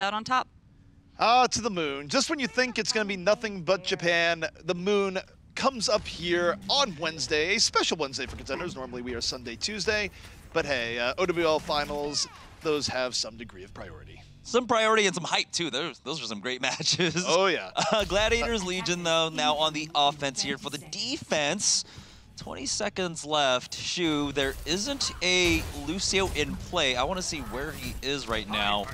out on top. To the moon. Just when you think it's going to be nothing but Japan, the moon comes up here on Wednesday, a special Wednesday for Contenders. Normally we are Sunday, Tuesday, but hey, OWL finals, those have some degree of priority. Some priority and some hype, too. Those are some great matches. Oh, yeah. Gladiators Legion, though, now on the offense here. For the defense, 20 seconds left. Shu, there isn't a Lucio in play. I want to see where he is right now.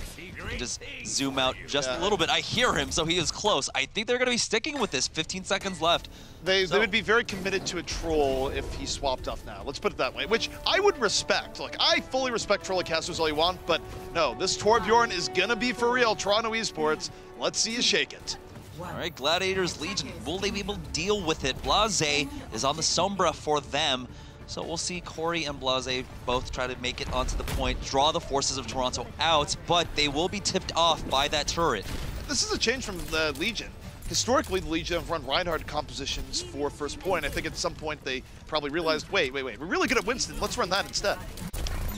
Just zoom out just a little bit. I hear him, so he is close. I think they're going to be sticking with this. 15 seconds left. They would be very committed to a troll if he swapped off now. Let's put it that way, which I would respect. Like, I fully respect troll casters all you want, but no, this Torbjorn is going to be for real. Toronto Esports, let's see you shake it. All right, Gladiators Legion, will they be able to deal with it? Blase is on the Sombra for them. So we'll see Corey and Blase both try to make it onto the point, draw the forces of Toronto out, but they will be tipped off by that turret. This is a change from the Legion. Historically, the Legion have run Reinhardt compositions for first point. I think at some point they probably realized, wait, we're really good at Winston. Let's run that instead.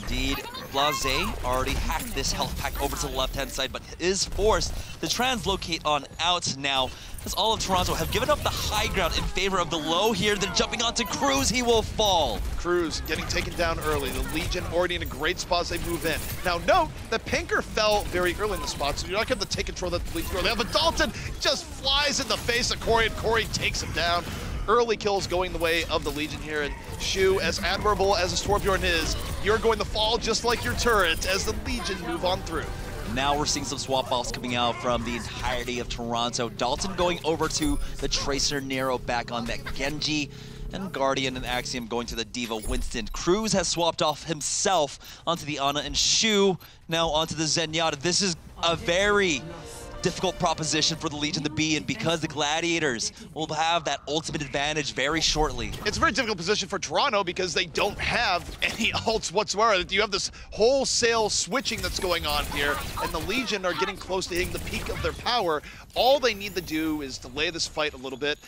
Indeed, Blase already hacked this health pack over to the left-hand side, but is forced to translocate on out now, as all of Toronto have given up the high ground in favor of the low here. They're jumping onto Cruz, he will fall. Cruz getting taken down early. The Legion already in a great spot as they move in. Now note that Pinker fell very early in the spot, so you're not going to take control of that Legion early. But Dalton just flies in the face of Corey, and Corey takes him down. Early kills going the way of the Legion here, and Shu, as admirable as a Torbjorn is, you're going to fall just like your turret as the Legion move on through. Now we're seeing some swap balls coming out from the entirety of Toronto. Dalton going over to the Tracer, Nero back on that Genji, and Guardian and Axiom going to the Diva Winston. Cruz has swapped off himself onto the Ana, and Shu now onto the Zenyatta. This is a very difficult proposition for the Legion to be in because the Gladiators will have that ultimate advantage very shortly. It's a very difficult position for Toronto because they don't have any ults whatsoever. You have this wholesale switching that's going on here, and the Legion are getting close to hitting the peak of their power. All they need to do is delay this fight a little bit,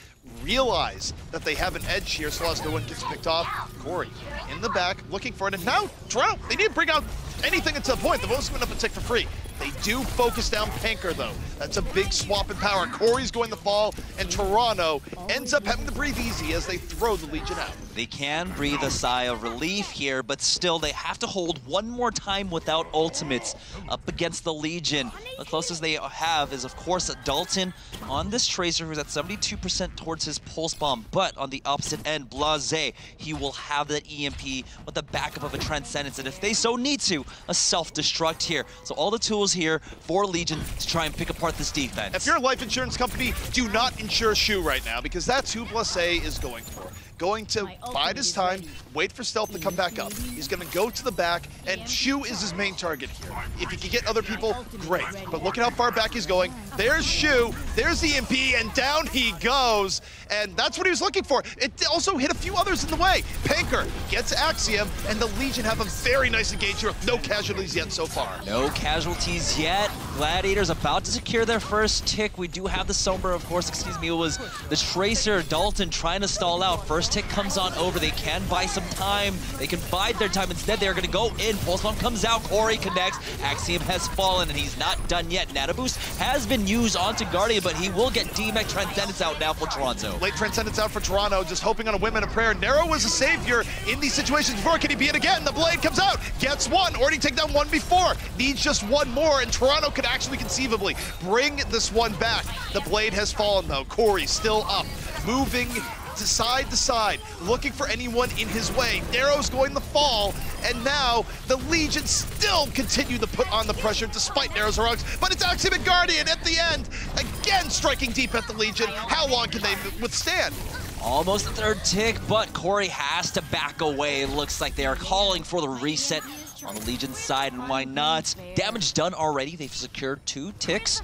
realize that they have an edge here so as no one gets picked off. Corey in the back looking for it, and now Toronto, they need to bring out anything until the point. The most went up a tick for free. They do focus down Panker, though. That's a big swap in power. Corey's going to fall, and Toronto ends up having to breathe easy as they throw the Legion out. They can breathe a sigh of relief here, but still they have to hold one more time without ultimates up against the Legion. The closest they have is, of course, Dalton on this Tracer, who's at 72% towards his Pulse Bomb, but on the opposite end, Blase, he will have that EMP with the backup of a Transcendence, and if they so need to, a self-destruct here. So all the tools here for Legion to try and pick apart this defense. If you're a life insurance company, do not insure Shu right now, because that's who Blase is going for. Going to bide his time, wait for Stealth to come back up. He's going to go to the back, and Shu is his main target here. If he can get other people, great. But look at how far back he's going. There's Shu, there's the EMP, and down he goes. And that's what he was looking for. It also hit a few others in the way. Panker gets Axiom, and the Legion have a very nice engage here with no casualties yet so far. No casualties yet. Gladiators about to secure their first tick. We do have the Sombra, of course, it was the Tracer, Dalton trying to stall out. First tick comes on over. They can buy some time. They can bide their time. Instead, they are going to go in. Pulse Bomb comes out. Corey connects. Axiom has fallen, and he's not done yet. Nataboost has been used onto Guardian, but he will get DMAC Transcendence out now for Toronto. Late Transcendence out for Toronto, just hoping on a whim and a prayer. Nero was a savior in these situations before. Can he be it again? The blade comes out. Gets one. Already taken down one before. Needs just one more, and Toronto could actually conceivably bring this one back. The blade has fallen, though. Corey still up. Moving to side, looking for anyone in his way. Nero's going to fall, and now the Legion still continue to put on the pressure despite Nero's heroics, but it's Axiom and Guardian at the end, again striking deep at the Legion. How long can they withstand? Almost the third tick, but Corey has to back away. It looks like they are calling for the reset on the Legion side, and why not? Damage done already. They've secured 2 ticks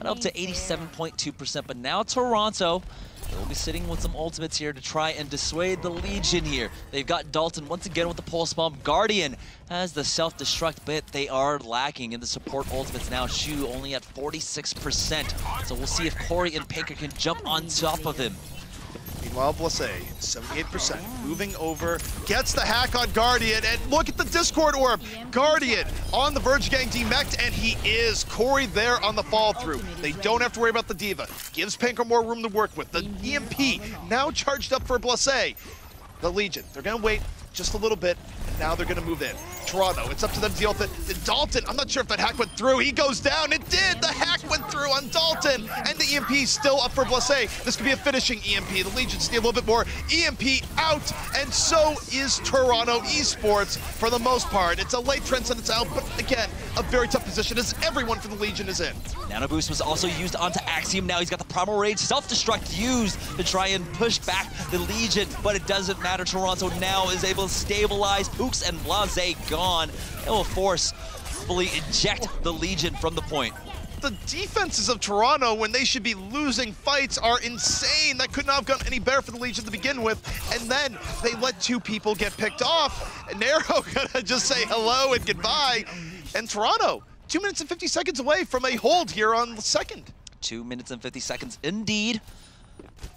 and up to 87.2%, but now Toronto, they'll be sitting with some ultimates here to try and dissuade the Legion here. They've got Dalton once again with the Pulse Bomb. Guardian has the self-destruct, but they are lacking in the support ultimates now. Shu only at 46%. So we'll see if Corey and Panker can jump on top of him. Meanwhile, Blase, 78%, moving over, gets the hack on Guardian, and look at the Discord orb. Guardian on the verge of getting demeched, and he is. Corey there on the fall through. They don't have to worry about the Diva. Gives Panker more room to work with. The EMP now charged up for Blase. The Legion, they're gonna wait just a little bit, and now they're gonna move in. Toronto, it's up to them to deal with it. Dalton, I'm not sure if that hack went through. He goes down, it did! The hack went through on Dalton, and the EMP still up for Blase. This could be a finishing EMP. The Legion need a little bit more. EMP out, and so is Toronto Esports for the most part. It's a late Transcendence out, but again, a very tough position as everyone from the Legion is in. Nano Boost was also used onto Axiom. Now he's got the Primal Rage self-destruct used to try and push back the Legion, but it doesn't matter. Toronto now is able to stabilize. Pooks and Blase gone. It will forcefully eject the Legion from the point. The defenses of Toronto, when they should be losing fights, are insane. That could not have gone any better for the Legion to begin with. And then they let two people get picked off. And Nero gonna just say hello and goodbye. And Toronto, 2 minutes and 50 seconds away from a hold here on the second. 2 minutes and 50 seconds indeed.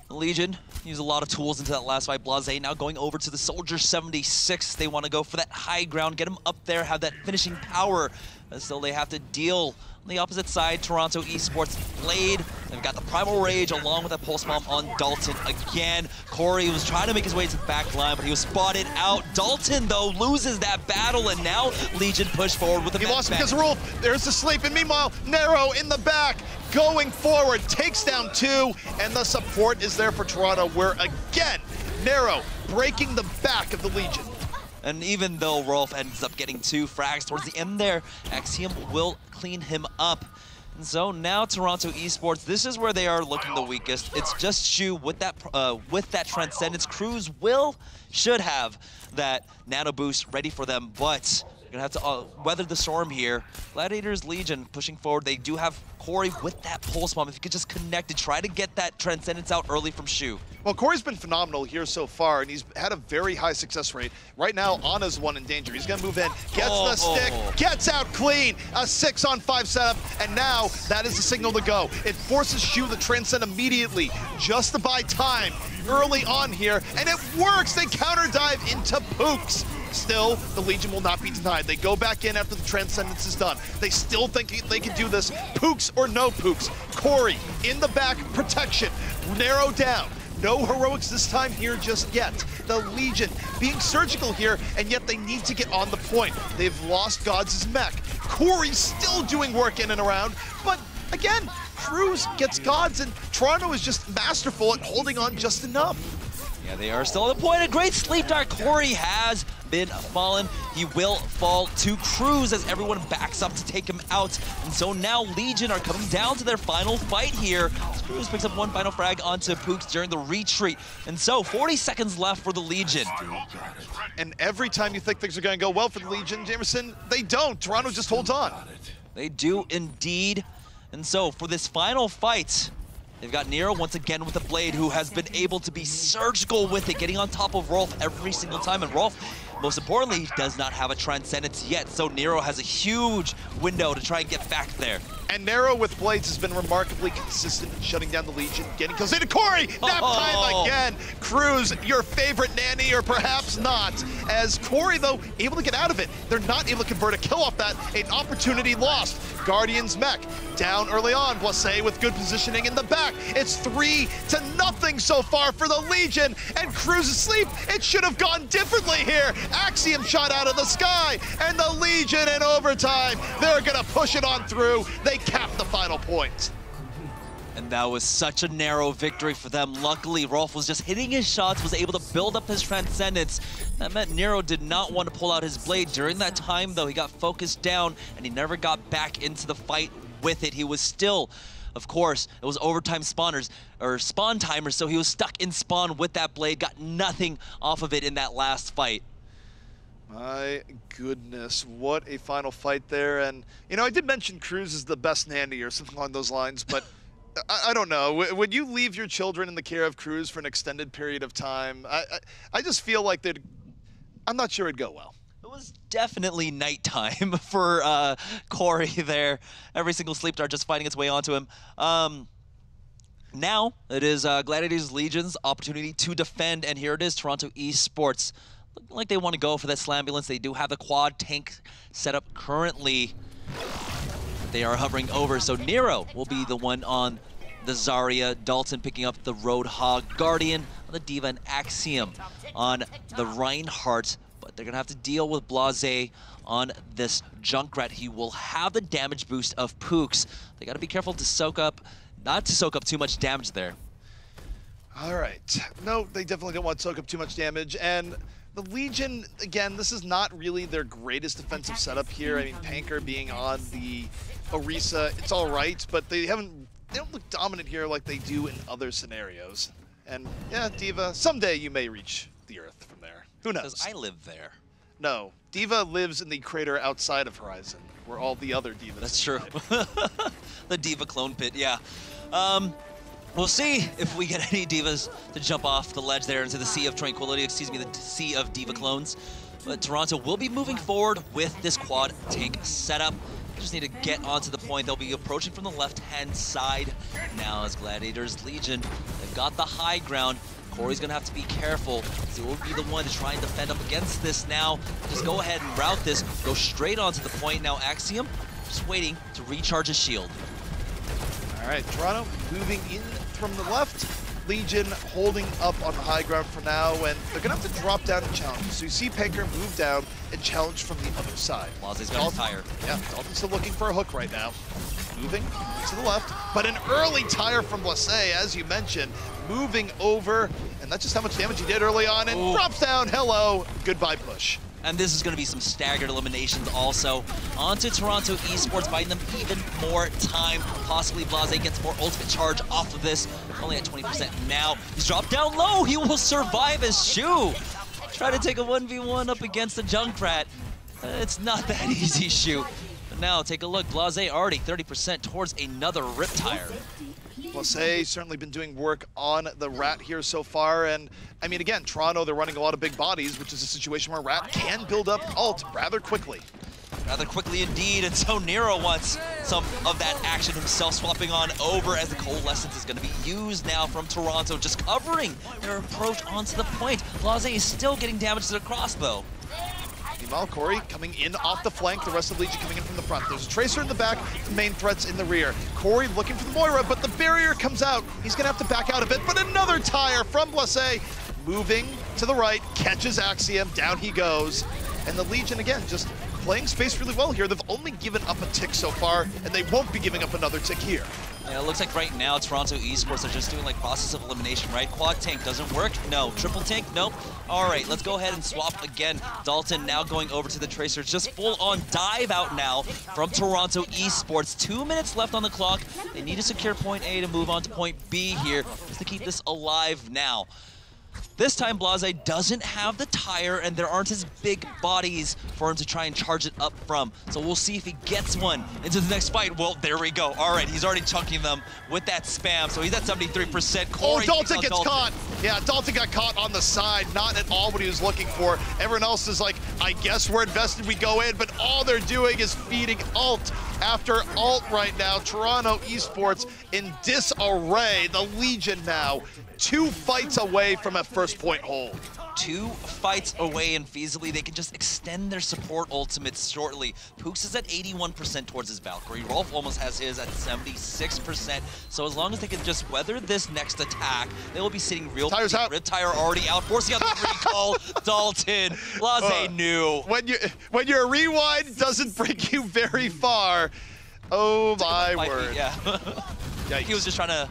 The Legion use a lot of tools into that last fight. Blase now going over to the Soldier 76. They want to go for that high ground, get him up there, have that finishing power. So they have to deal on the opposite side. Toronto Esports Blade. They've got the Primal Rage along with that Pulse Bomb on Dalton again. Corey was trying to make his way to the back line, but he was spotted out. Dalton, though, loses that battle, and now Legion push forward with the He lost because of Rolf. There's the sleep, and meanwhile, Nero in the back, going forward, takes down two, and the support is there for Toronto, where again, Nero breaking the back of the Legion. And even though Rolf ends up getting 2 frags towards the end there, Axiom will clean him up. And so now Toronto Esports, this is where they are looking the weakest. It's just Shu with that Transcendence. Cruz should have that Nano Boost ready for them, but you're gonna have to weather the storm here. Gladiators Legion pushing forward. They do have Corey with that Pulse Bomb. If you could just connect and try to get that Transcendence out early from Shu. Well, Corey's been phenomenal here so far, and he's had a very high success rate. Right now, Anna's one in danger. He's gonna move in, gets the stick, gets out clean. A 6-on-5 setup, and now that is the signal to go. It forces Shu to transcend immediately, just to buy time early on here, and it works. They counter dive into Pooks. Still, the Legion will not be denied. They go back in after the Transcendence is done. They still think they can do this. Pooks or no Pooks. Corey in the back, protection, narrow down. No heroics this time here just yet. The Legion being surgical here, and yet they need to get on the point. They've lost Gods' mech. Corey's still doing work in and around, but again, Cruz gets Gods, and Toronto is just masterful at holding on just enough. Yeah, they are still at the point. A great sleep dart. Corey has been fallen. He will fall to Cruz as everyone backs up to take him out. And so now Legion are coming down to their final fight here. Cruz picks up one final frag onto Pooks during the retreat. And so 40 seconds left for the Legion. And every time you think things are going to go well for the Legion, Jamerson, they don't. Toronto just holds on. They do indeed. And so for this final fight, they've got Nero once again with a blade, who has been able to be surgical with it, getting on top of Rolf every single time. And Rolf, most importantly, does not have a Transcendence yet, so Nero has a huge window to try and get back there. And Nero with blades has been remarkably consistent in shutting down the Legion, getting kills into Corey! Nap time again! Cruz, your favorite nanny, or perhaps not. As Corey, though, able to get out of it. They're not able to convert a kill off that. An opportunity lost. Guardian's mech down early on. Blase with good positioning in the back. It's 3-0 so far for the Legion, and Cruz asleep. It should have gone differently here. Axiom shot out of the sky, and the Legion in overtime. They're gonna push it on through. They cap the final point. And that was such a narrow victory for them. Luckily, Rolf was just hitting his shots, was able to build up his Transcendence. That meant Nero did not want to pull out his blade. During that time, though, he got focused down, and he never got back into the fight with it. He was still, of course, it was overtime spawners, or spawn timers, so he was stuck in spawn with that blade, got nothing off of it in that last fight. My goodness, what a final fight there. And, you know, I did mention Cruz is the best nanny or something along those lines, but I don't know. Would you leave your children in the care of Cruz for an extended period of time? I just feel like I'm not sure it'd go well. It was definitely nighttime for Corey there. Every single sleep dart just finding its way onto him. Now, it is Gladiators Legion's opportunity to defend, and here it is, Toronto Esports. Looking like they want to go for that Slambulance. They do have the quad tank set up currently. They are hovering over, so Nero will be the one on the Zarya. Dalton picking up the Roadhog. Guardian on the D.Va, and Axiom on the Reinhardt. But they're going to have to deal with Blase on this Junkrat. He will have the damage boost of Pooks. They got to be careful to soak up, not to soak up too much damage there. All right. No, they definitely don't want to soak up too much damage. And the Legion, again, this is not really their greatest defensive setup here. I mean, Panker being on the Orisa, it's all right, but they don't look dominant here like they do in other scenarios. And yeah, D.Va, someday you may reach the Earth from there. Who knows? Because I live there. No, D.Va lives in the crater outside of Horizon, where all the other Divas. That's true. The D.Va clone pit, yeah. We'll see if we get any Divas to jump off the ledge there into the Sea of Tranquility, excuse me, the Sea of D.Va clones. But Toronto will be moving forward with this quad tank setup. Just need to get onto the point. They'll be approaching from the left-hand side now as Gladiators Legion. They've got the high ground. Corey's gonna have to be careful. He will be the one to try and defend up against this now. Just go ahead and route this. Go straight onto the point now. Axiom just waiting to recharge his shield. All right, Toronto moving in from the left. Legion holding up on the high ground for now, and they're gonna have to drop down and challenge. So you see Panker move down and challenge from the other side. Blase's got a tire. Yeah, Dalton's still looking for a hook right now. Moving to the left, but an early tire from Blase, as you mentioned, moving over, and that's just how much damage he did early on, and drops down, hello, goodbye push. And this is going to be some staggered eliminations also. Onto Toronto Esports, buying them even more time. Possibly Blase gets more ultimate charge off of this. Only at 20% now. He's dropped down low. He will survive his shoe. Try to take a 1v1 up against the Junkrat. It's not that easy, shoot. But now, take a look. Blase already 30% towards another Riptire. Blase certainly been doing work on the Rat here so far, and I mean, again, Toronto, they're running a lot of big bodies, which is a situation where Rat can build up ult rather quickly. Rather quickly indeed, and so Nero wants some of that action himself, swapping on over as the Coalescence is going to be used now from Toronto, just covering their approach onto the point. Blase is still getting damage to the crossbow. Meanwhile, Corey coming in off the flank, the rest of the Legion coming in from the front. There's a Tracer in the back, the main threats in the rear. Corey looking for the Moira, but the barrier comes out. He's gonna have to back out a bit, but another tire from Blase. Moving to the right, catches Axiom, down he goes. And the Legion, again, just playing space really well here. They've only given up a tick so far, and they won't be giving up another tick here. Yeah, it looks like right now Toronto Esports are just doing like process of elimination, right? Quad tank doesn't work? No. Triple tank? Nope. All right, let's go ahead and swap again. Dalton now going over to the Tracers. Just full on dive out now from Toronto Esports. 2 minutes left on the clock. They need to secure point A to move on to point B here just to keep this alive now. This time, Blase doesn't have the tire, and there aren't as big bodies for him to try and charge it up from. So we'll see if he gets one into the next fight. Well, there we go. All right, he's already chunking them with that spam, so he's at 73%. Corey Dalton gets caught. Yeah, Dalton got caught on the side. Not at all what he was looking for. Everyone else is like, I guess we're invested, we go in, but all they're doing is feeding ult after ult right now. Toronto Esports in disarray. The Legion now 2 fights away from a first point hold. 2 fights away, and feasibly they can just extend their support ultimates shortly. Pooks is at 81% towards his Valkyrie. Rolf almost has his at 76%. So as long as they can just weather this next attack, they will be sitting real. Tire's out. Riptire already out, forcing out the recall. Dalton, Blase knew. When your rewind doesn't bring you very far, oh my word. Yeah. He was just trying to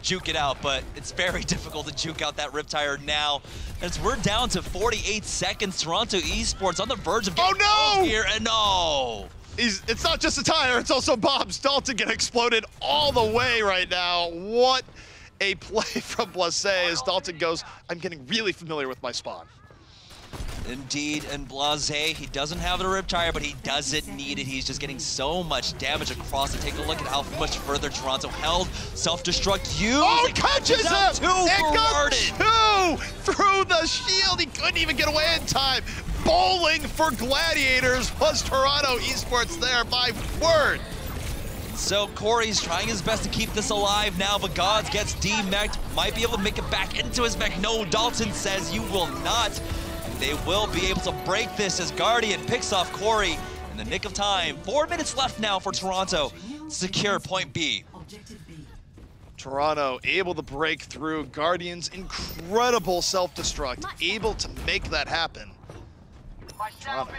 juke it out, but it's very difficult to juke out that Riptire now. As we're down to 48 seconds, Toronto Esports on the verge of getting here, and no! It's not just a tire, it's also bombs. Dalton getting exploded all the way right now. What a play from Blase as Dalton goes, I'm getting really familiar with my spawn. Indeed, and Blase, he doesn't have the Riptire, but he doesn't need it. He's just getting so much damage across. And take a look at how much further Toronto held. Self-destruct you. Oh, catches him! It got 2 through the shield. He couldn't even get away in time. Bowling for Gladiators was Toronto Esports there, my word. So Corey's trying his best to keep this alive now, but Gods gets demeched, might be able to make it back into his mech. No, Dalton says you will not. They will be able to break this as Guardian picks off Corey in the nick of time. 4 minutes left now for Toronto to secure point B. Toronto able to break through. Guardians incredible self-destruct, able to make that happen. Toronto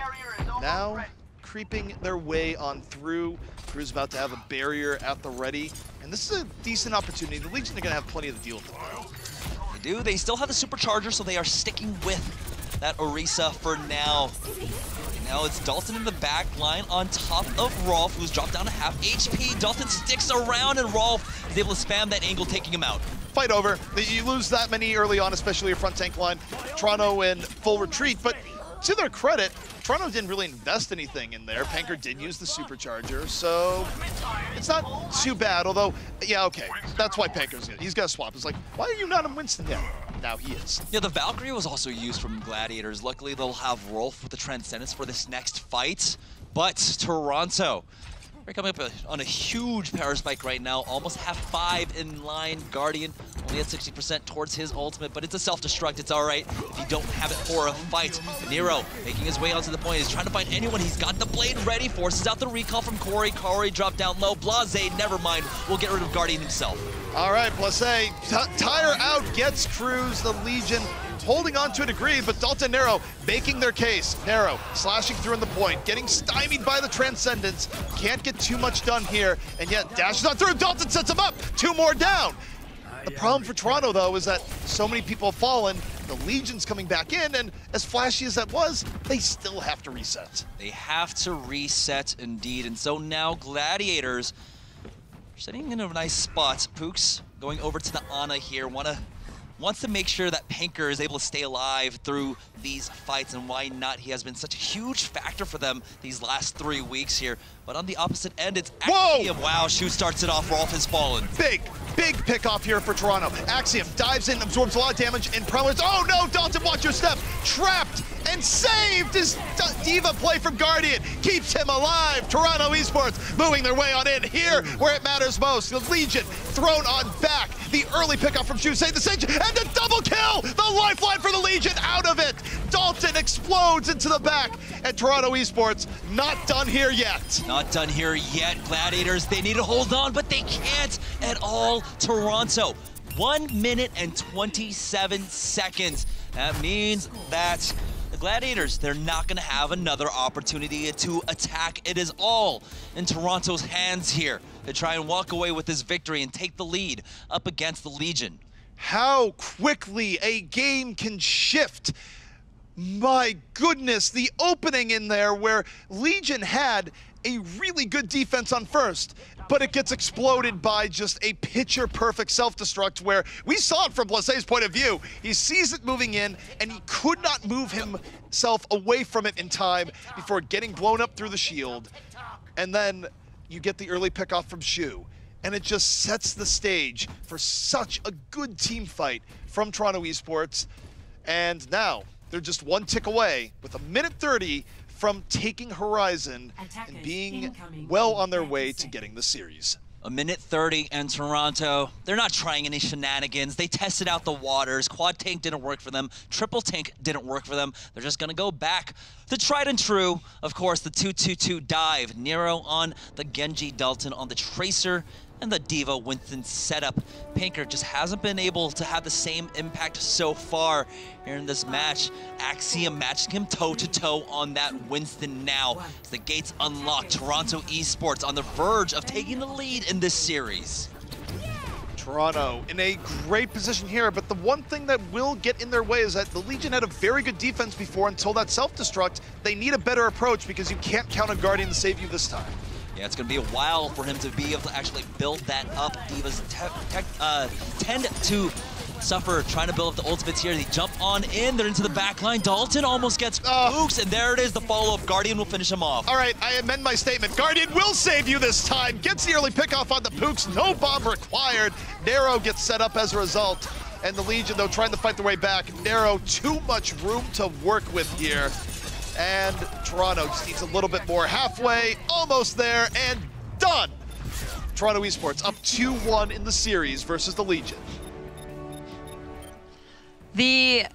now creeping their way on through. Crew's about to have a barrier at the ready, and this is a decent opportunity. The Legion are going to have plenty to deal with it. They do. They still have the supercharger, so they are sticking with that Orisa for now. Now it's Dalton in the back line on top of Rolf, who's dropped down to half HP. Dalton sticks around, and Rolf is able to spam that angle, taking him out. Fight over. You lose that many early on, especially your front tank line. Toronto in full retreat, but to their credit, Toronto didn't really invest anything in there. Panker did use the supercharger, so it's not too bad. Although, yeah, okay, that's why Panker's good. He's got to swap. It's like, why are you not in Winston yet? Now he is. Yeah, the Valkyrie was also used from Gladiators. Luckily, they'll have Rolf with the Transcendence for this next fight. But Toronto, we're coming up on a huge power spike right now. Almost have 5 in line. Guardian only at 60% towards his ultimate, but it's a self-destruct. It's all right if you don't have it for a fight. Nero making his way onto the point. He's trying to find anyone. He's got the blade ready. Forces out the recall from Corey. Corey dropped down low. Blase, never mind. We'll get rid of Guardian himself. All right, Blase, tire out, gets Cruz, the Legion holding on to a degree, but Dalton Nero making their case. Nero slashing through in the point, getting stymied by the Transcendence. Can't get too much done here, and yet dashes on through. Dalton sets him up, 2 more down. The problem for Toronto, though, is that so many people have fallen. The Legion's coming back in, and as flashy as that was, they still have to reset. They have to reset, indeed, and so now Gladiators sitting in a nice spot. Pooks going over to the Ana here. Wants to make sure that Panker is able to stay alive through these fights, and why not? He has been such a huge factor for them these last 3 weeks here. But on the opposite end, it's Axiom. Wow, Shoot starts it off. Rolf has fallen. Big pick off here for Toronto. Axiom dives in, absorbs a lot of damage, and probably, oh no, Dalton, watch your step. Trapped and saved his Diva play from Guardian. Keeps him alive. Toronto Esports moving their way on in here where it matters most. The Legion thrown on back. The early pickoff from Shu, save the Cinch, and the double kill! The lifeline for the Legion out of it. Dalton explodes into the back, and Toronto Esports not done here yet. Not done here yet. Gladiators, they need to hold on, but they can't at all. Toronto, 1 minute and 27 seconds. That means that the Gladiators, they're not going to have another opportunity to attack. It is all in Toronto's hands here to try and walk away with this victory and take the lead up against the Legion. How quickly a game can shift. My goodness, the opening in there where Legion had a really good defense on first, but it gets exploded by just a picture-perfect self-destruct where we saw it from Blase's point of view. He sees it moving in, and he could not move himself away from it in time before getting blown up through the shield. And then you get the early pickoff from Shu, and it just sets the stage for such a good team fight from Toronto Esports. And now they're just 1 tick away with 1:30 from taking Horizon and being well on their way to getting the series. 1:30 and Toronto, they're not trying any shenanigans. They tested out the waters. Quad tank didn't work for them. Triple tank didn't work for them. They're just gonna go back to tried and true. Of course, the 2-2-2 dive. Nero on the Genji, Dalton on the Tracer, and the Diva Winston setup. Panker just hasn't been able to have the same impact so far here in this match. Axiom matching him toe-to-toe on that Winston now. As the gates unlock, Toronto Esports on the verge of taking the lead in this series. Toronto in a great position here, but the one thing that will get in their way is that the Legion had a very good defense before until that self-destruct. They need a better approach because you can't count on Guardian to save you this time. Yeah, it's going to be a while for him to be able to actually build that up. Divas tend to suffer trying to build up the ultimates here. They jump on in, they're into the back line. Dalton almost gets Pooks, and there it is, the follow-up. Guardian will finish him off. All right, I amend my statement. Guardian will save you this time. Gets the early pickoff on the Pooks. No bomb required. Nero gets set up as a result. And the Legion, though, trying to fight their way back. Nero, too much room to work with here. And Toronto just needs a little bit more. Halfway, almost there, and done. Toronto Esports up 2-1 in the series versus the Legion. The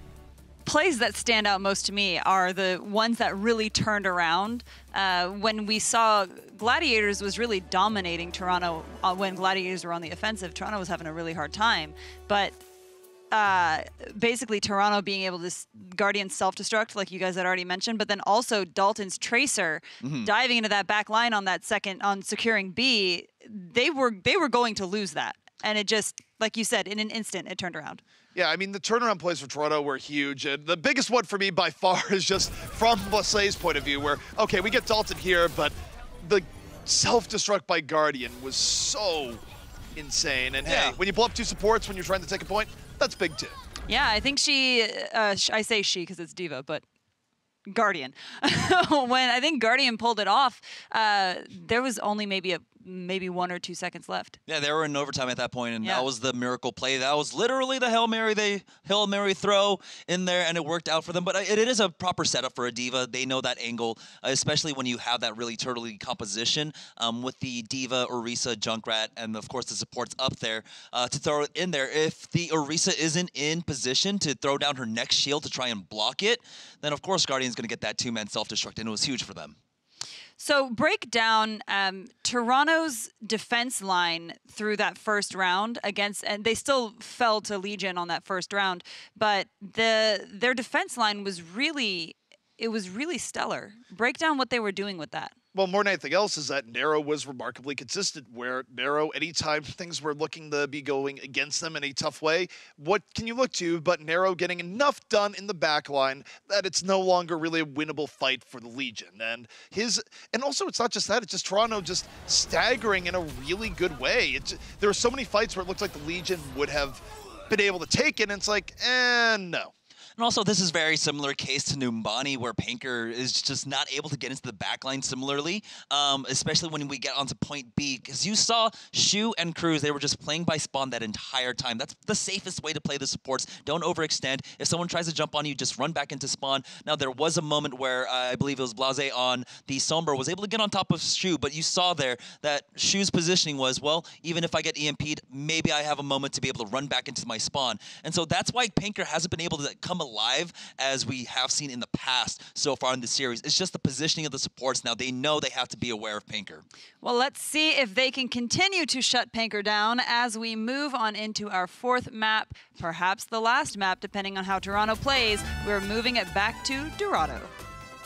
plays that stand out most to me are the ones that really turned around. When we saw Gladiators was really dominating Toronto, when Gladiators were on the offensive, Toronto was having a really hard time. But basically Toronto being able to Guardian self-destruct, like you guys had already mentioned, but then also Dalton's Tracer diving into that back line on that second, on securing B, they were going to lose that. And it just, like you said, in an instant, it turned around. Yeah, I mean, the turnaround plays for Toronto were huge. And the biggest one for me by far is just from Lasse's point of view where, okay, we get Dalton here, but the self-destruct by Guardian was so insane. And hey, when you blow up 2 supports when you're trying to take a point, that's big too. Yeah, I think I say she because it's Diva, but Guardian. When I think Guardian pulled it off, there was only maybe 1 or 2 seconds left. Yeah, they were in overtime at that point, and that was the miracle play. That was literally the Hail Mary throw in there, and it worked out for them. But it is a proper setup for a Diva. They know that angle, especially when you have that really turtley composition with the Diva, Orisa, Junkrat, and of course the supports up there to throw it in there. If the Orisa isn't in position to throw down her next shield to try and block it, then of course Guardian's going to get that 2-man self-destruct, and it was huge for them. So break down Toronto's defense line through that first round against, and they still fell to Legion on that first round, but their defense line was really stellar. Break down what they were doing with that. Well, more than anything else is that Nero was remarkably consistent, where Nero, anytime things were looking to be going against them in a tough way, what can you look to but Nero getting enough done in the back line that it's no longer really a winnable fight for the Legion. And also it's not just that, it's just Toronto just staggering in a really good way. There were so many fights where it looked like the Legion would have been able to take it, and it's like, no. And also, this is very similar case to Numbani, where Panker is just not able to get into the backline similarly, especially when we get onto point B. Because you saw Shu and Cruz, they were just playing by spawn that entire time. That's the safest way to play the supports. Don't overextend. If someone tries to jump on you, just run back into spawn. Now, there was a moment where I believe it was Blase on the Sombra was able to get on top of Shu, but you saw there that Shu's positioning was, well, even if I get EMP'd, maybe I have a moment to be able to run back into my spawn. And so that's why Panker hasn't been able to come alive as we have seen in the past so far in the series. It's just the positioning of the supports. Now they know they have to be aware of Panker. Well, let's see if they can continue to shut Panker down as we move on into our 4th map, perhaps the last map, depending on how Toronto plays. We're moving it back to Dorado.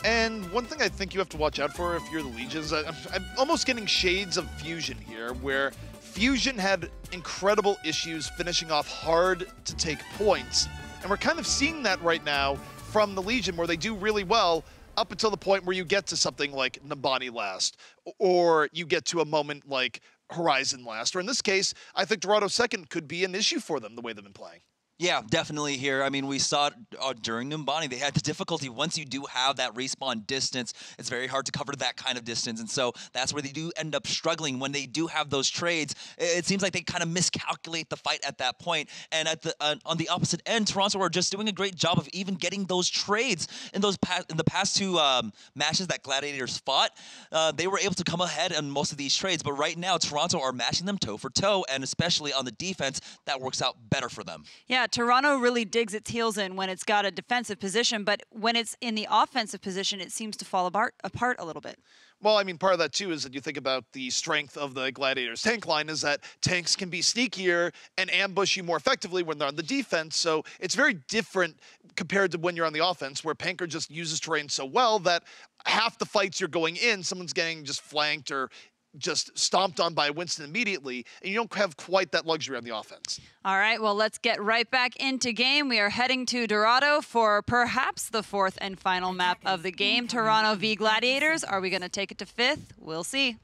And one thing I think you have to watch out for if you're the Legions, I'm almost getting shades of Fusion here, where Fusion had incredible issues finishing off hard to take points. And we're kind of seeing that right now from the Legion, where they do really well up until the point where you get to something like Numbani last, or you get to a moment like Horizon last. Or in this case, I think Dorado second could be an issue for them, the way they've been playing. Yeah, definitely here. I mean, we saw it during Numbani. They had the difficulty once you do have that respawn distance. It's very hard to cover that kind of distance. And so that's where they do end up struggling when they do have those trades. It seems like they kind of miscalculate the fight at that point. And at the on the opposite end, Toronto are just doing a great job of even getting those trades in the past 2 matches that Gladiators fought. They were able to come ahead on most of these trades. But right now, Toronto are matching them toe for toe. And especially on the defense, that works out better for them. Yeah, Toronto really digs its heels in when it's got a defensive position, but when it's in the offensive position, it seems to fall apart a little bit. Well, I mean, part of that, too, is that you think about the strength of the Gladiators tank line is that tanks can be sneakier and ambush you more effectively when they're on the defense. So it's very different compared to when you're on the offense, where Panker just uses terrain so well that half the fights you're going in, someone's getting just flanked or just stomped on by Winston immediately, and you don't have quite that luxury on the offense. All right, well, let's get right back into game. We are heading to Dorado for perhaps the 4th and final map of the game, Toronto v Gladiators. Are we going to take it to 5th? We'll see.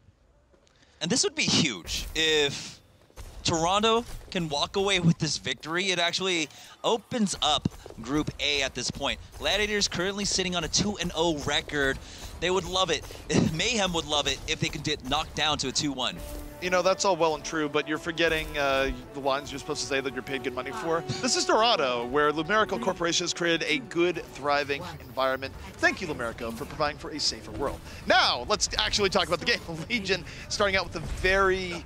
And this would be huge if Toronto can walk away with this victory. It actually opens up Group A at this point. Gladiators currently sitting on a 2-0 record. They would love it. Mayhem would love it if they could get knocked down to a 2-1. You know, that's all well and true, but you're forgetting the lines you're supposed to say that you're paid good money for. This is Dorado, where Lumerical Corporation has created a good, thriving environment. Thank you, Lumerical, for providing for a safer world. Now, let's actually talk about the game. Legion starting out with a very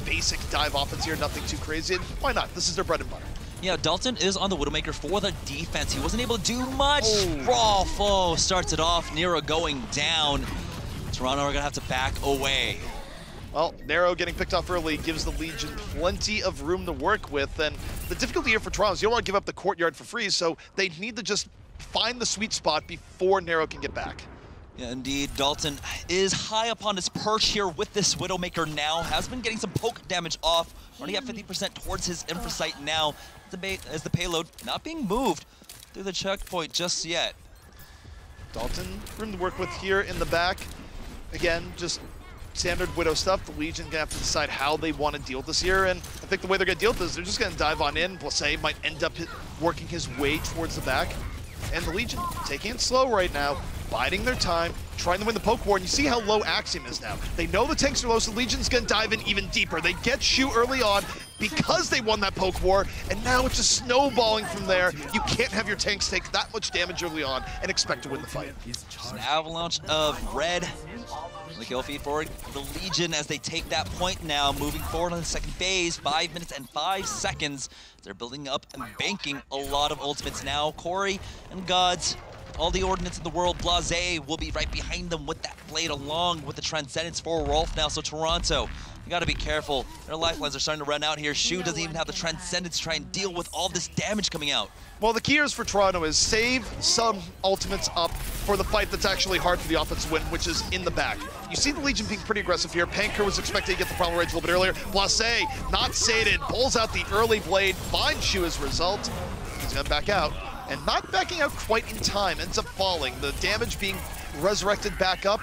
basic dive offense here, nothing too crazy. Why not? This is their bread and butter. Yeah, Dalton is on the Widowmaker for the defense. He wasn't able to do much. Raw foe starts it off. Nero going down. Toronto are going to have to back away. Well, Nero getting picked off early gives the Legion plenty of room to work with, and the difficulty here for Toronto is you don't want to give up the courtyard for free, so they need to just find the sweet spot before Nero can get back. Yeah, indeed, Dalton is high up on his perch here with this Widowmaker now. Has been getting some poke damage off. Already at 50% towards his Infrasight now, as the payload not being moved through the checkpoint just yet. Dalton, room to work with here in the back. Again, just standard Widow stuff. The Legion gonna have to decide how they want to deal with this here, and I think the way they're gonna deal with this is they're just gonna dive on in. Blase might end up working his way towards the back, and the Legion taking it slow right now, biding their time, trying to win the poke war, and you see how low Axiom is now. They know the tanks are low, so the Legion's gonna dive in even deeper. They get Shu early on because they won that poke war, and now it's just snowballing from there. You can't have your tanks take that much damage early on and expect to win the fight. Just an avalanche of red. The kill feed for the Legion as they take that point now, moving forward on the second phase, 5 minutes and 5 seconds. They're building up and banking a lot of ultimates now. Corey and Gods, all the ordnance in the world, Blase will be right behind them with that blade along with the Transcendence for Rolf now. So Toronto, you gotta be careful. Their lifelines are starting to run out here. Shu doesn't even have the Transcendence to try and deal with all this damage coming out. Well, the key is for Toronto is save some ultimates up for the fight that's actually hard for the offense to win, which is in the back. You see the Legion being pretty aggressive here. Panker was expected to get the primal rage a little bit earlier. Blase, not sated, pulls out the early blade, finds Shu as a result. He's gonna back out, and not backing out quite in time, ends up falling. The damage being resurrected back up,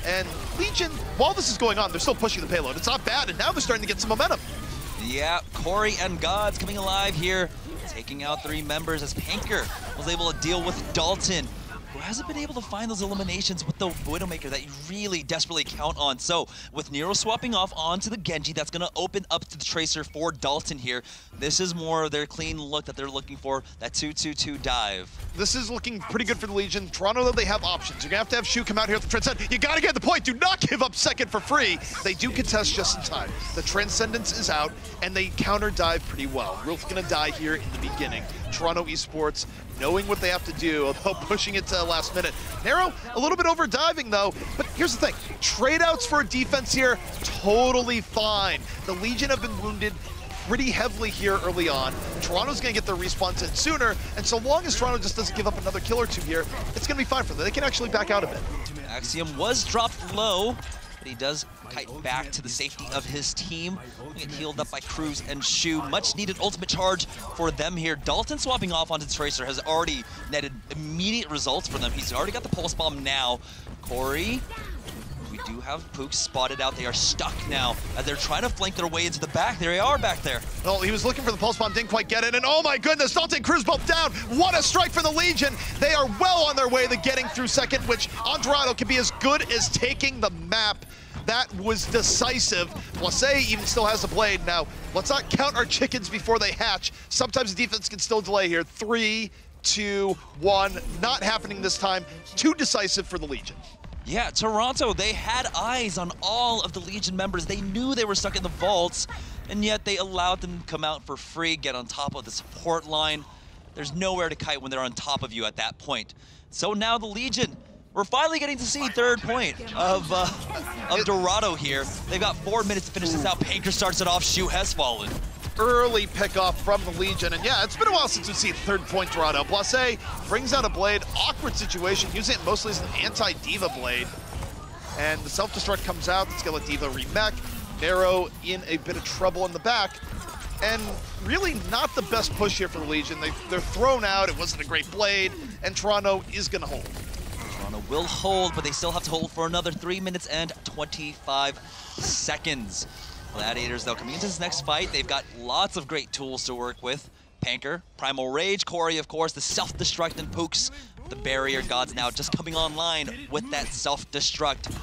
and Legion, while this is going on, they're still pushing the payload. It's not bad, and now they're starting to get some momentum. Yeah, Corey and Gods coming alive here, taking out 3 members as Panker was able to deal with Dalton, who hasn't been able to find those eliminations with the Widowmaker that you really desperately count on. So with Nero swapping off onto the Genji, that's going to open up to the Tracer for Dalton here. This is more of their clean look that they're looking for, that 2-2-2 dive. This is looking pretty good for the Legion. Toronto, though, they have options. You're going to have Shu come out here with the Transcendence. You got to get the point. Do not give up second for free. They do contest just in time. The Transcendence is out, and they counter dive pretty well. Rolf's going to die here in the beginning. Toronto Esports knowing what they have to do, although pushing it to the last minute. Nero, a little bit over diving though, but here's the thing. Trade outs for a defense here, totally fine. The Legion have been wounded pretty heavily here early on. Toronto's gonna get their respawns in sooner, and so long as Toronto just doesn't give up another kill or two here, it's gonna be fine for them. They can actually back out a bit. Axiom was dropped low, but he does kite back to the safety of his team. Get healed up by Cruz and Shu. Much needed ultimate charge for them here. Dalton swapping off onto Tracer has already netted immediate results for them. He's already got the pulse bomb now. Corey, we do have Pooks spotted out. They are stuck now as they're trying to flank their way into the back. There they are back there. Well, he was looking for the pulse bomb, didn't quite get it, and oh my goodness, Dalton and Cruz both down. What a strike for the Legion. They are well on their way to getting through second, which on Dorado can be as good as taking the map. That was decisive. Blase even still has the blade. Now, let's not count our chickens before they hatch. Sometimes the defense can still delay here. 3, 2, 1. Not happening this time. Too decisive for the Legion. Yeah, Toronto, they had eyes on all of the Legion members. They knew they were stuck in the vaults, and yet they allowed them to come out for free, get on top of the support line. There's nowhere to kite when they're on top of you at that point. So now the Legion, we're finally getting to see third point of Dorado here. They've got 4 minutes to finish this out. Panker starts it off. Shu has fallen. Early pickoff from the Legion, and yeah, it's been a while since we've seen third point Dorado. Blase brings out a blade, awkward situation, using it mostly as an anti-Diva blade. And the self-destruct comes out, it's gonna let Diva remech. Nero in a bit of trouble in the back. And really not the best push here for the Legion. They're thrown out, it wasn't a great blade, and Toronto is gonna hold. Toronto will hold, but they still have to hold for another 3 minutes and 25 seconds. Gladiators, though, coming into this next fight, they've got lots of great tools to work with. Panker, Primal Rage, Corey, of course, the self-destruct, and Pooks, the barrier gods now just coming online with that self-destruct.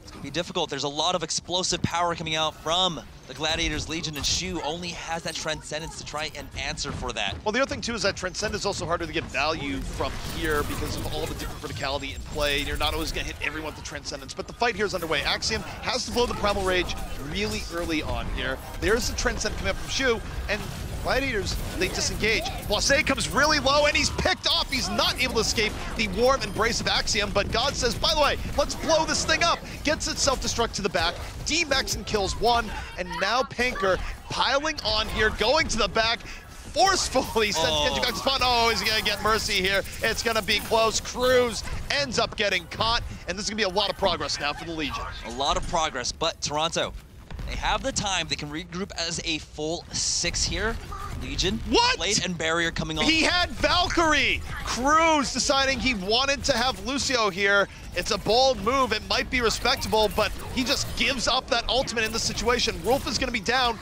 It's going to be difficult. There's a lot of explosive power coming out from the Gladiators, Legion, and Shu only has that Transcendence to try and answer for that. Well, the other thing, too, is that Transcendence is also harder to get value from here because of all the different verticality in play. You're not always going to hit everyone with the Transcendence, but the fight here is underway. Axiom has to blow the Primal Rage really early on here. There's the Transcend coming up from Shu, and Gladiators, they disengage. Blase comes really low, and he's picked off. He's not able to escape the warm embrace of Axiom, but God says, by the way, let's blow this thing up. Gets it self-destruct to the back, D-Max and kills one, and now Panker piling on here, going to the back, forcefully sends Genji back to spawn. Oh, he's gonna get Mercy here. It's gonna be close. Cruz ends up getting caught, and this is gonna be a lot of progress now for the Legion. A lot of progress, but Toronto, they have the time. They can regroup as a full 6 here. Legion, what? Blade and Barrier coming on. He had Valkyrie! Cruz deciding he wanted to have Lucio here. It's a bold move. It might be respectable, but he just gives up that ultimate in this situation. Rolf is gonna be down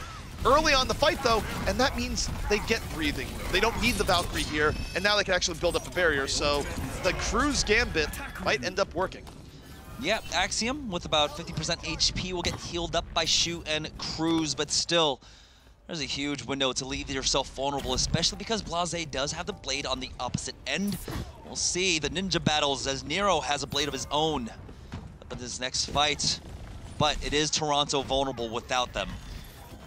early on the fight, though, and that means they get breathing room. They don't need the Valkyrie here, and now they can actually build up a barrier, so the Cruz Gambit might end up working. Yeah, Axiom with about 50% HP will get healed up by Shu and Cruz, but still, there's a huge window to leave yourself vulnerable, especially because Blase does have the blade on the opposite end. We'll see the ninja battles as Nero has a blade of his own up in this next fight, but it is Toronto vulnerable without them.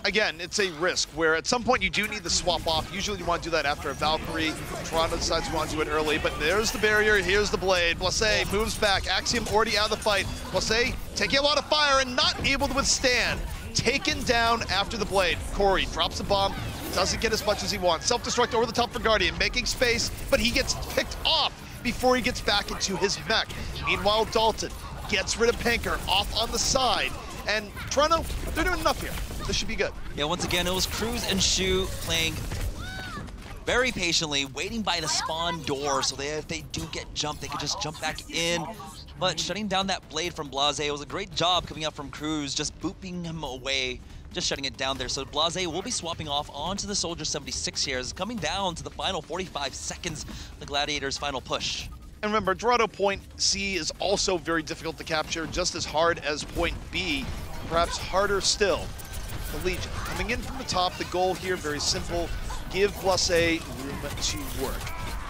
Again, it's a risk where at some point you do need the swap off. Usually you want to do that after a Valkyrie. Toronto decides you want to do it early, but there's the barrier, here's the blade. Blase moves back, Axiom already out of the fight. Blase taking a lot of fire and not able to withstand. Taken down after the blade. Corey drops the bomb, doesn't get as much as he wants. Self-destruct over the top for Guardian, making space, but he gets picked off before he gets back into his mech. Meanwhile, Dalton gets rid of Panker off on the side, and Toronto, they're doing enough here. This should be good. Yeah, once again, it was Cruz and Shu playing very patiently, waiting by the spawn door, so if they do get jumped, they can just jump back in. But shutting down that blade from Blase, it was a great job coming up from Cruz, just booping him away, just shutting it down there. So Blase will be swapping off onto the Soldier 76 here, as coming down to the final 45 seconds, the Gladiators' final push. And remember, Dorado Point C is also very difficult to capture, just as hard as Point B, perhaps harder still. The Legion coming in from the top. The goal here, very simple, give Blase room to work.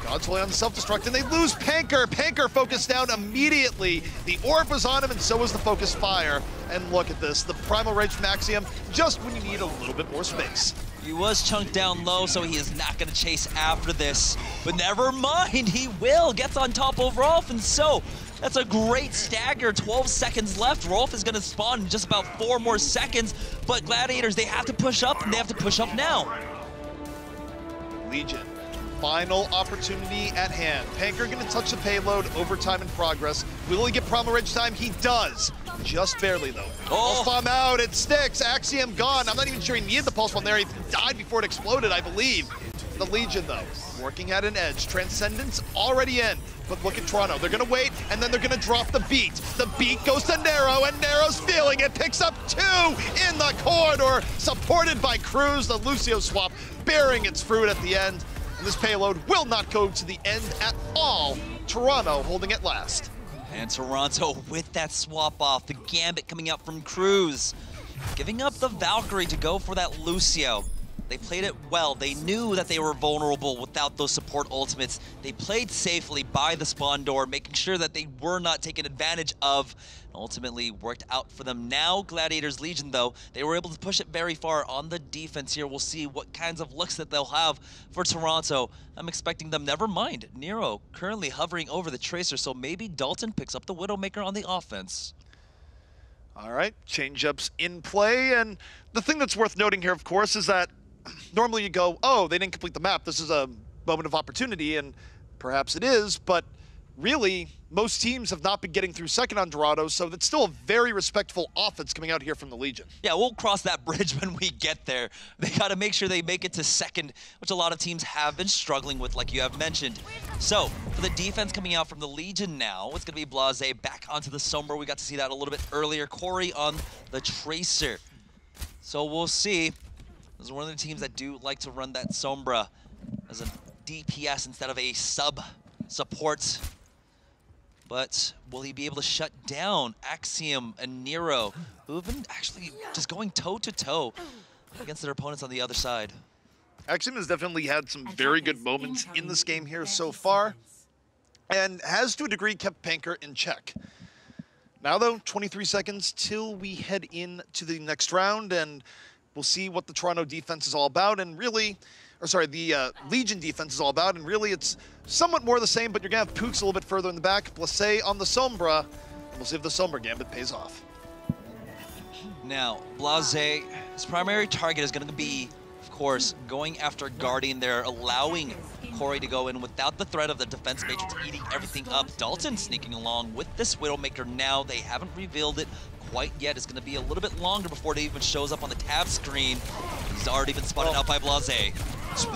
God's Holy on the self-destruct, and they lose Panker. Panker focused down immediately. The orb was on him, and so was the focus fire. And look at this, the Primal Rage from Axiom, just when you need a little bit more space. He was chunked down low, so he is not going to chase after this. But never mind, he will. Gets on top of Rolf, and so that's a great stagger. 12 seconds left. Rolf is going to spawn in just about 4 more seconds. But Gladiators, they have to push up, and they have to push up now. Legion, final opportunity at hand. Panker going to touch the payload, overtime in progress. Will he get Primal Rage time? He does. Just barely, though. Pulse bomb out, it sticks. Axiom gone. I'm not even sure he needed the pulse bomb there. He died before it exploded, I believe. The Legion, though, working at an edge. Transcendence already in. But look at Toronto. They're going to wait, and then they're going to drop the beat. The beat goes to Nero, and Nero's feeling it. Picks up 2 in the corridor, supported by Cruz. The Lucio swap bearing its fruit at the end. And this payload will not go to the end at all. Toronto holding it last. And Toronto with that swap off. The Gambit coming out from Cruz. Giving up the Valkyrie to go for that Lucio. They played it well. They knew that they were vulnerable without those support ultimates. They played safely by the spawn door, making sure that they were not taken advantage of. And ultimately worked out for them. Now Gladiators Legion, though, they were able to push it very far on the defense here. We'll see what kinds of looks that they'll have for Toronto. I'm expecting them, never mind. Nero currently hovering over the Tracer, so maybe Dalton picks up the Widowmaker on the offense. All right, change-ups in play. And the thing that's worth noting here, of course, is that normally you go, oh, they didn't complete the map. This is a moment of opportunity, and perhaps it is, but really, most teams have not been getting through second on Dorado, so that's still a very respectful offense coming out here from the Legion. Yeah, we'll cross that bridge when we get there. They got to make sure they make it to second, which a lot of teams have been struggling with, like you have mentioned. So, for the defense coming out from the Legion now, it's going to be Blase back onto the Sombra. We got to see that a little bit earlier. Corey on the Tracer. So we'll see. This is one of the teams that do like to run that Sombra as a DPS instead of a sub support. but will he be able to shut down Axiom and Nero, who have been actually just going toe-to-toe against their opponents on the other side? Axiom has definitely had some very good moments in this game here so far, and has to a degree kept Panker in check. Now though, 23 seconds till we head into the next round, and we'll see what the Toronto defense is all about, and really, or sorry, the Legion defense is all about, and really it's somewhat more the same, but you're gonna have Pooks a little bit further in the back, Blase on the Sombra, and we'll see if the Sombra gambit pays off. Now, Blase, his primary target is gonna be, of course, going after Guardian there, allowing Corey to go in without the threat of the defense matrix eating everything up. Dalton sneaking along with this Widowmaker now. They haven't revealed it quite yet. It's going to be a little bit longer before it even shows up on the tab screen. He's already been spotted out by Blase.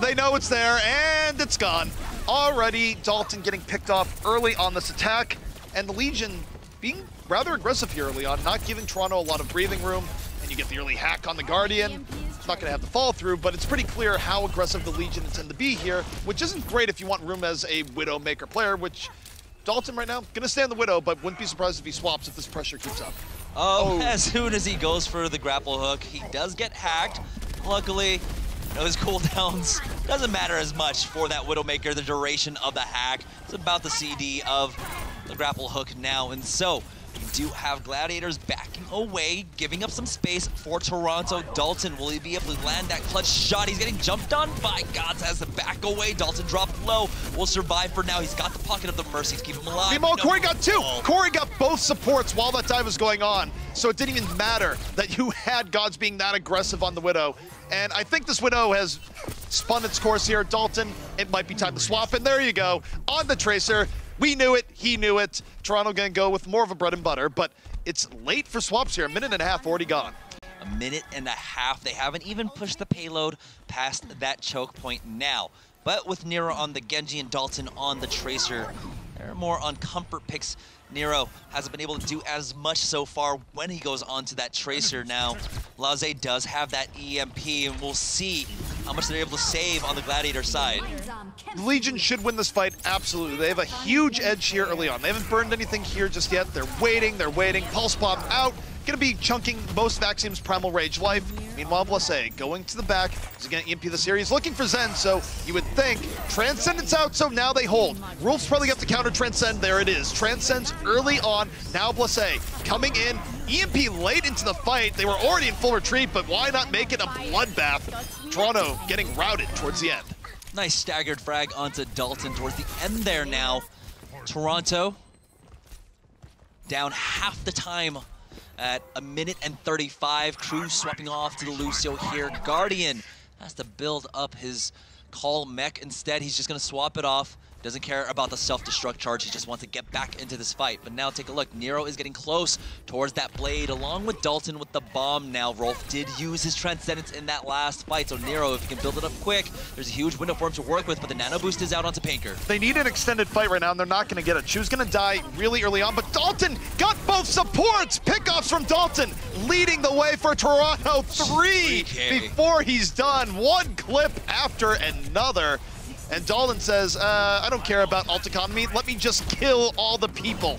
They know it's there, and it's gone. Already, Dalton getting picked off early on this attack, and the Legion being rather aggressive here early on, not giving Toronto a lot of breathing room, and you get the early hack on the Guardian. Not going to have the fall through, but it's pretty clear how aggressive the Legion intend to be here, which isn't great if you want room as a Widowmaker player, which Dalton right now, going to stay on the Widow, but wouldn't be surprised if he swaps if this pressure keeps up. Oh, as soon as he goes for the grapple hook, he does get hacked. Luckily, you know, his cooldowns doesn't matter as much for that Widowmaker. The duration of the hack is about the CD of the grapple hook now, and so we do have Gladiators backing away, giving up some space for Toronto. Dalton, will he be able to land that clutch shot? He's getting jumped on by Gods, has to back away. Dalton dropped low, will survive for now. He's got the pocket of the Mercies, keep him alive. Meanwhile, Corey got two. Corey got both supports while that dive was going on, so it didn't even matter that you had Gods being that aggressive on the Widow. And I think this Widow has spun its course here. Dalton, it might be time to swap, and there you go. On the Tracer. We knew it, he knew it. Toronto gonna go with more of a bread and butter, but it's late for swaps here. A minute and a half already gone. A minute and a half. They haven't even pushed the payload past that choke point now. But with Nero on the Genji and Dalton on the Tracer, they're more on comfort picks. Nero hasn't been able to do as much so far when he goes onto that Tracer now. Blase does have that EMP, and we'll see how much they're able to save on the Gladiator side. The Legion should win this fight, absolutely. They have a huge edge here early on. They haven't burned anything here just yet. They're waiting. Pulse Pop out. Gonna be chunking most of Axiom's Primal Rage life. Meanwhile, Blase going to the back. He's gonna EMP the series, looking for Zen, so you would think Transcendence out, so now they hold. Rolf's probably got to counter Transcend. There it is. Transcends early on. Now Blase coming in. EMP late into the fight. They were already in full retreat, but why not make it a bloodbath? Toronto getting routed towards the end. Nice staggered frag onto Dalton towards the end there now. Toronto down half the time at a minute and 35. Crew swapping off to the Lucio here. Guardian has to build up his call mech. Instead, he's just going to swap it off. Doesn't care about the self-destruct charge. He just wants to get back into this fight. But now take a look. Nero is getting close towards that blade along with Dalton with the bomb now. Rolf did use his Transcendence in that last fight. So Nero, if he can build it up quick, there's a huge window for him to work with. But the nano boost is out onto Panker. They need an extended fight right now, and they're not going to get it. Chu's going to die really early on, but Dalton got both supports. Pickoffs from Dalton leading the way for Toronto. 3 before he's done. One clip after another. And Dalton says, I don't care about alt economy. Let me just kill all the people.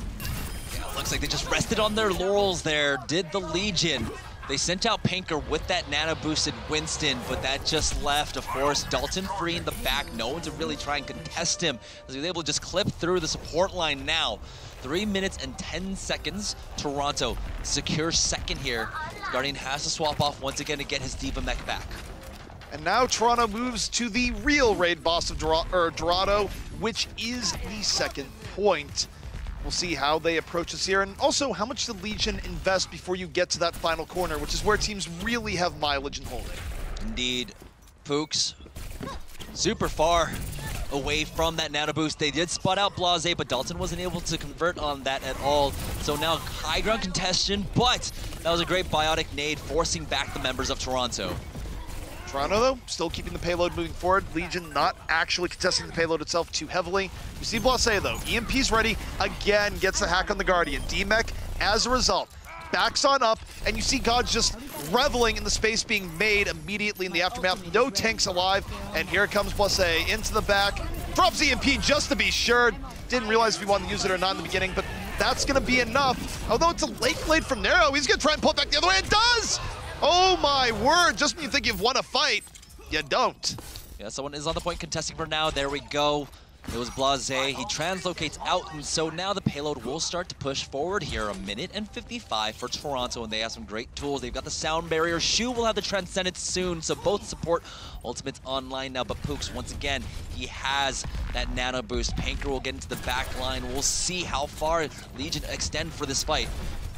Yeah, looks like they just rested on their laurels there, did the Legion. They sent out Panker with that nano-boosted Winston, but that just left, of course, Dalton free in the back. No one to really try and contest him, as he was able to just clip through the support line now. 3 minutes and 10 seconds. Toronto secures second here. Guardian has to swap off once again to get his D.Va mech back. And now Toronto moves to the real raid boss of Dorado, which is the second point. We'll see how they approach this here, and also how much the Legion invest before you get to that final corner, which is where teams really have mileage in holding. Indeed. Pooks, super far away from that nano boost. They did spot out Blase, but Dalton wasn't able to convert on that at all. So now high ground contestation, but that was a great biotic nade, forcing back the members of Toronto. Toronto, though, still keeping the payload moving forward. Legion not actually contesting the payload itself too heavily. We see Blase, though. EMP's ready. Again, gets the hack on the Guardian. D-Mech, as a result, backs on up, and you see Gods just reveling in the space being made immediately in the aftermath. No tanks alive, and here comes Blase into the back. Drops EMP just to be sure. Didn't realize if he wanted to use it or not in the beginning, but that's going to be enough. Although it's a late blade from Nero, he's going to try and pull it back the other way. It does! Oh my word, just when you think you've won a fight, you don't. Yeah, someone is on the point contesting for now. There we go. It was Blase. He translocates out, and so now the payload will start to push forward here. 1:55 for Toronto, and they have some great tools. They've got the sound barrier. Shu will have the Transcendence soon, so both support ultimates online now. But Pooks, once again, he has that nano boost. Panker will get into the back line. We'll see how far Legion extend for this fight.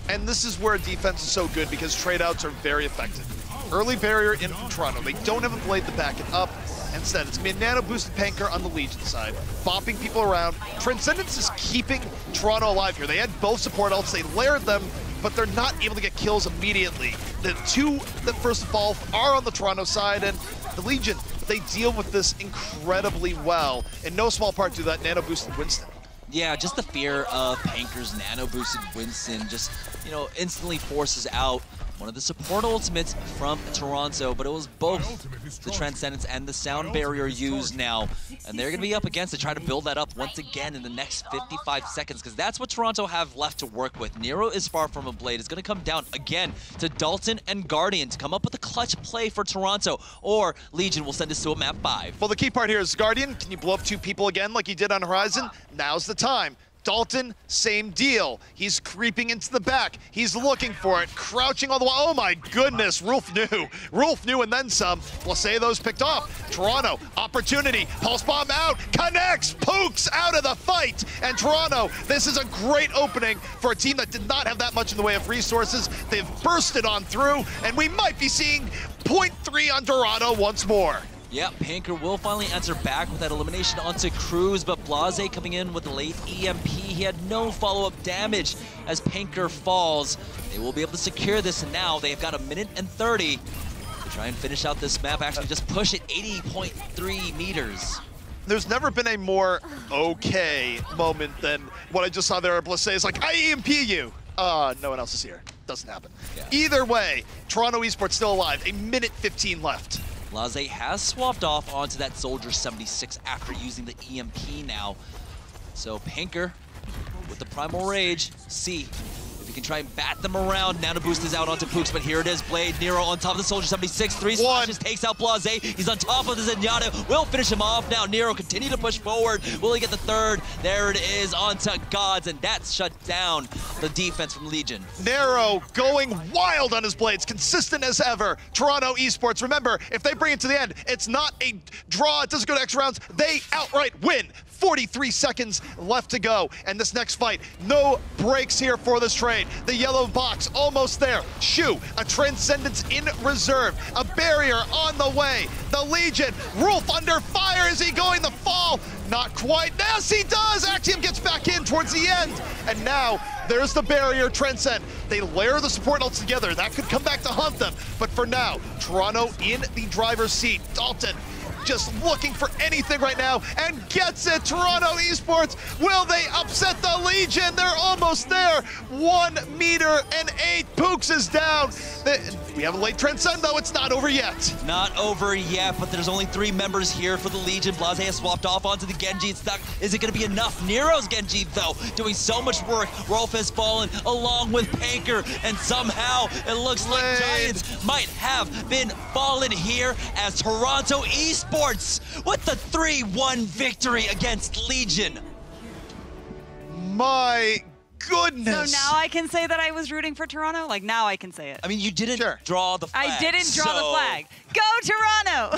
And this is where defense is so good because trade-outs are very effective. Early barrier in from Toronto. They don't have a blade to back it up. Instead, it's going to be a nano-boosted Panker on the Legion side, bopping people around. Transcendence is keeping Toronto alive here. They had both support ults, they layered them, but they're not able to get kills immediately. The two that first of all are on the Toronto side, and the Legion, they deal with this incredibly well. In no small part due to that nano-boosted Winston. Yeah, just the fear of Panker's nano-boosted Winston just, you know, instantly forces out one of the support ultimates from Toronto, but it was both the Transcendence and the sound barrier used now, and they're going to be up against it, try to build that up once again in the next 55 seconds, because that's what Toronto have left to work with. Nero is far from a blade. It's going to come down again to Dalton and Guardian to come up with a clutch play for Toronto, or Legion will send us to a map 5. Well, the key part here is Guardian, can you blow up 2 people again like you did on Horizon? Now's the time. Dalton, same deal. He's creeping into the back. He's looking for it, crouching all the way. Oh my goodness, Rolf knew. Rolf knew and then some. Those picked off. Toronto, opportunity. Pulse bomb out, connects, Pooks out of the fight. And Toronto, this is a great opening for a team that did not have that much in the way of resources. They've bursted on through, and we might be seeing 0.3 on Toronto once more. Yeah, Panker will finally answer back with that elimination onto Cruz, but Blase coming in with the late EMP. He had no follow-up damage as Panker falls. They will be able to secure this, and now they've got 1:30 to try and finish out this map, actually just push it 80.3 meters. There's never been a more okay moment than what I just saw there. Blase is like, I EMP you. No one else is here. Doesn't happen. Yeah. Either way, Toronto Esports still alive. 1:15 left. Blase has swapped off onto that Soldier 76 after using the EMP now. So Panker with the Primal Rage, see if he can try and bat them around. Nano boost is out onto Pooks, but here it is. Blade, Nero on top of the Soldier 76. 3 splashes, takes out Blase. He's on top of the Zenyatta. Will finish him off now. Nero continue to push forward. Will he get the third? There it is onto Gods, and that's shut down the defense from Legion. Nero going wild on his blades, consistent as ever. Toronto Esports, remember, if they bring it to the end, it's not a draw, it doesn't go to extra rounds, they outright win. 43 seconds left to go, and this next fight, no breaks here for this trade. The yellow box almost there. Shu, a Transcendence in reserve, a barrier on the way. The Legion, Rolf under fire. Is he going to fall? Not quite. Yes, he does. Axiom gets back in towards the end, and now there's the barrier Transcend. They layer the support ults together. That could come back to haunt them, but for now, Toronto in the driver's seat. Dalton just looking for anything right now and gets it. Toronto Esports, will they upset the Legion? They're almost there. 1:08. Pooks is down. We have a late Transcend though. It's not over yet. Not over yet, but there's only 3 members here for the Legion. Blase has swapped off onto the Genji. It's stuck. Is it going to be enough? Nero's Genji though, doing so much work. Rolf has fallen along with Panker, and somehow it looks like Giants might have been fallen here as Toronto Esports with the 3-1 victory against Legion. My goodness. So now I can say that I was rooting for Toronto? Like, now I can say it. I mean, you didn't draw the flag. I didn't draw the flag. Go Toronto!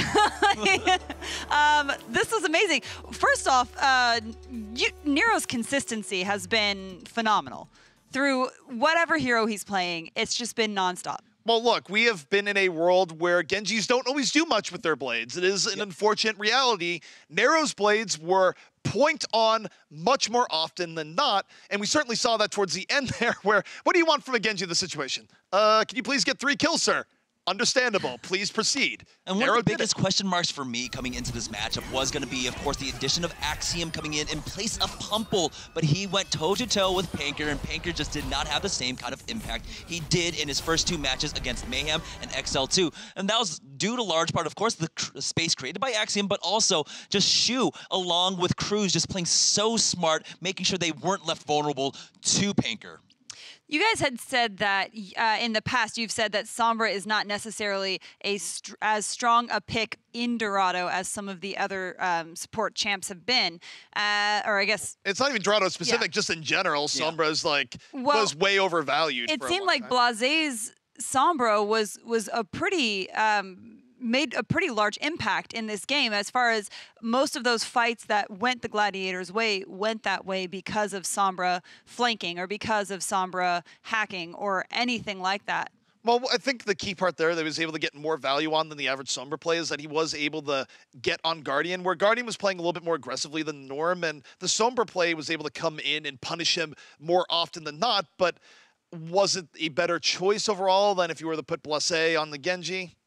This was amazing. First off, Nero's consistency has been phenomenal. Through whatever hero he's playing, it's just been nonstop. Well, look, we have been in a world where Genjis don't always do much with their blades. It is an unfortunate reality. Nero's blades were point on much more often than not, and we certainly saw that towards the end there where, what do you want from a Genji in this situation? Can you please get 3 kills, sir? Understandable. Please proceed. And one of the biggest question marks for me coming into this matchup was going to be, of course, the addition of Axiom coming in place of Pumple, but he went toe-to-toe with Panker, and Panker just did not have the same kind of impact he did in his first 2 matches against Mayhem and XL2. And that was due to large part, of course, the space created by Axiom, but also just Shu, along with Cruz, just playing so smart, making sure they weren't left vulnerable to Panker. You guys had said that in the past, you've said that Sombra is not necessarily as strong a pick in Dorado as some of the other support champs have been. Or I guess... It's not even Dorado specific, just in general. Sombra's was way overvalued. It seemed like Blasé's Sombra was a pretty... made a pretty large impact in this game, as far as most of those fights that went the Gladiators' way went that way because of Sombra flanking or because of Sombra hacking or anything like that. Well, I think the key part there that he was able to get more value on than the average Sombra play is that he was able to get on Guardian, where Guardian was playing a little bit more aggressively than norm, and the Sombra play was able to come in and punish him more often than not, but was it a better choice overall than if you were to put Blasé on the Genji?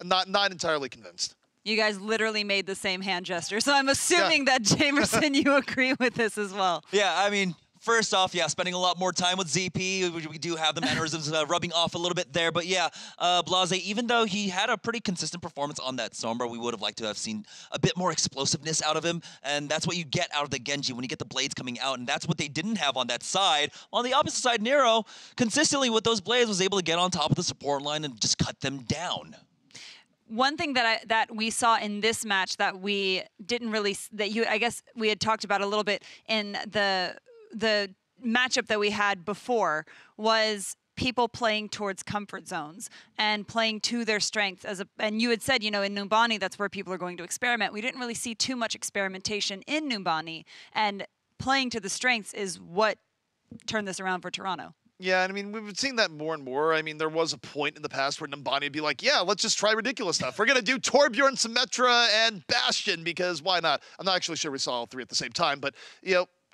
Not entirely convinced. You guys literally made the same hand gesture, so I'm assuming that, Jamerson, you agree with this as well. Yeah, I mean, first off, spending a lot more time with ZP. We do have the mannerisms rubbing off a little bit there, but Blasé, even though he had a pretty consistent performance on that Sombra, we would have liked to have seen a bit more explosiveness out of him, and that's what you get out of the Genji when you get the blades coming out, and that's what they didn't have on that side. On the opposite side, Nero, consistently with those blades, was able to get on top of the support line and just cut them down. One thing that we saw in this match that we didn't really, I guess we had talked about a little bit in the matchup that we had before, was people playing towards comfort zones and playing to their strengths. And you had said, in Numbani, that's where people are going to experiment. We didn't really see too much experimentation in Numbani, and playing to the strengths is what turned this around for Toronto. Yeah, and I mean, we've been seeing that more and more. I mean, there was a point in the past where Numbani would be like, yeah, let's just try ridiculous stuff. We're going to do Torbjorn, Symmetra, and Bastion, because why not? I'm not actually sure we saw all 3 at the same time, but,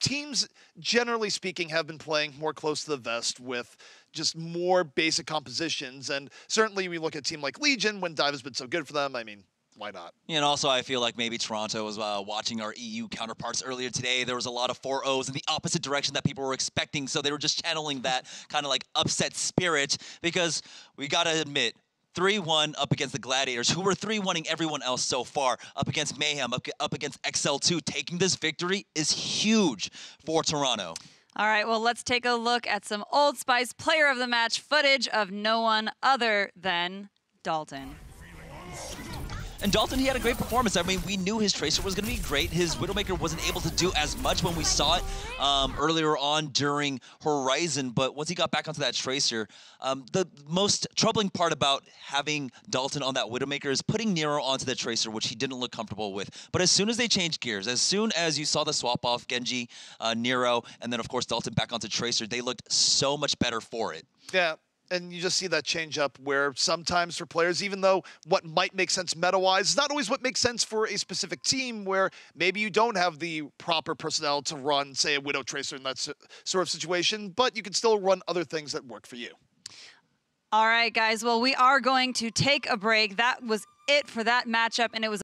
teams, generally speaking, have been playing more close to the vest with just more basic compositions, and certainly we look at a team like Legion, when Dive has been so good for them, I mean, why not? And also, I feel like maybe Toronto was watching our EU counterparts earlier today. There was a lot of 4-0s in the opposite direction that people were expecting, so they were just channeling that kind of like upset spirit, because we got to admit, 3-1 up against the Gladiators, who were 3-1ing everyone else so far, up against Mayhem, up against XL2. Taking this victory is huge for Toronto. All right, well, let's take a look at some Old Spice player of the match footage of no one other than Dalton. And Dalton, he had a great performance. I mean, we knew his Tracer was going to be great. His Widowmaker wasn't able to do as much when we saw it earlier on during Horizon, but once he got back onto that Tracer, the most troubling part about having Dalton on that Widowmaker is putting Nero onto the Tracer, which he didn't look comfortable with. But as soon as they changed gears, as soon as you saw the swap off Genji, Nero, and then, of course, Dalton back onto Tracer, they looked so much better for it. Yeah. And you just see that change up where sometimes for players, even though what might make sense meta-wise is not always what makes sense for a specific team, where maybe you don't have the proper personnel to run, say, a Widow Tracer in that sort of situation, but you can still run other things that work for you. All right, guys. Well, we are going to take a break. That was it for that matchup, and it was